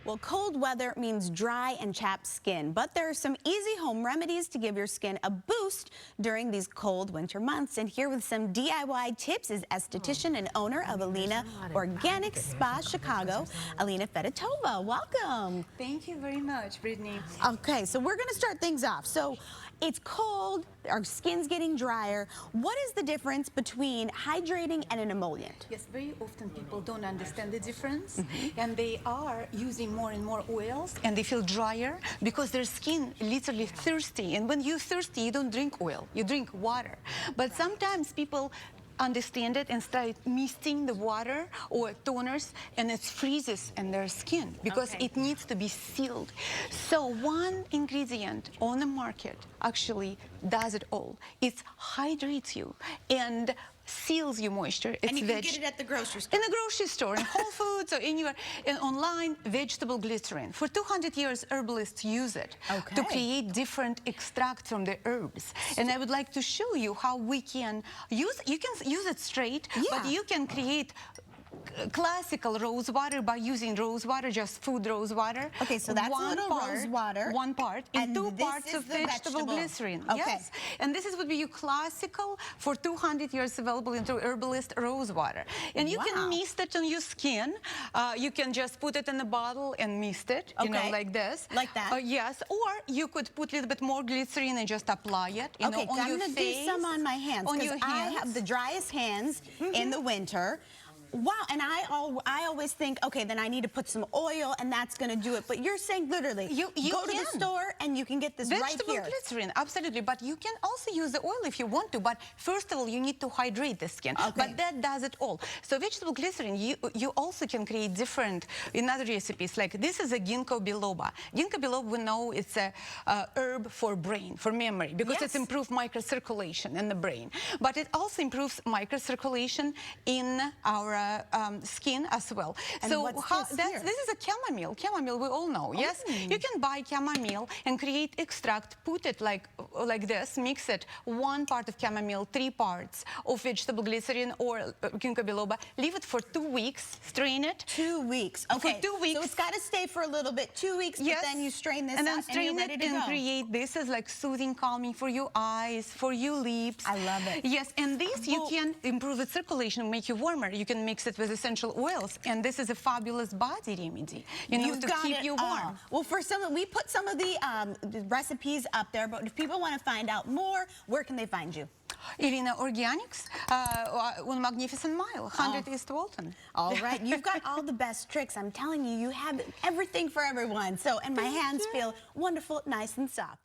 Well, cold weather means dry and chapped skin, but there are some easy home remedies to give your skin a boost during these cold winter months. And here with some DIY tips is esthetician and owner of Elina Organic Spa Chicago, Elina Fedotova. Welcome. Thank you very much, Brittany. Okay, so we're going to start things off. So it's cold, our skin's getting drier. What is the difference between hydrating and an emollient? Yes, very often people don't understand the difference, and they are using more and more oils, and they feel drier because their skin literally thirsty. And when you're thirsty, you don't drink oil, you drink water. But sometimes people understand it and start misting the water or toners, and it freezes in their skin because it needs to be sealed. So one ingredient on the market actually does it all. It hydrates you and seals you moisture. And you can get it at the grocery store. In the grocery store, in Whole Foods, or anywhere. And online, vegetable glycerin. For 200 years, herbalists use it to create different extracts from the herbs. And I would like to show you how we can use. You can use it straight, but you can create classical rose water by using rose water, just food rose water. Okay, so that's a little rose water. One part, and 2 parts of vegetable glycerin. Okay. Yes, and this is would be your classical, for 200 years available into herbalist rose water. And you can mist it on your skin. You can just put it in a bottle and mist it, you know, like this. Like that? Yes, or you could put a little bit more glycerin and just apply it, you know, on I'm your gonna face. do some on my hands because I have the driest hands in the winter. Wow, and I always think, okay, then I need to put some oil and that's going to do it. But you're saying literally, you go to the store and you can get this right here. Vegetable glycerin, absolutely. But you can also use the oil if you want to. But first of all, you need to hydrate the skin. But that does it all. So vegetable glycerin, you also can create different, in other recipes. Like this is a ginkgo biloba. Ginkgo biloba, we know it's a herb for brain, for memory, because it's improved microcirculation in the brain. But it also improves microcirculation in our skin as well. And so this is a chamomile. Chamomile, we all know. Yes, you can buy chamomile and create extract, put it like this, mix it, 1 part of chamomile, 3 parts of vegetable glycerin or ginkgo biloba, leave it for 2 weeks, strain it. 2 weeks. Okay. For 2 weeks. So it's got to stay for a little bit, 2 weeks, but then you strain this and then out strain and you're ready it to and go. create this is like soothing, calming for your eyes, for your lips. I love it. Yes, and this you can improve the circulation, make you warmer. You can mix it with essential oils, and this is a fabulous body remedy, you know, to keep you warm. Well, for we put some of the recipes up there, but if people want to find out more, where can they find you? Elina Organics on Magnificent Mile, 100 East Walton. All right, you've got all the best tricks. I'm telling you, you have everything for everyone. So, and my hands feel wonderful, nice and soft.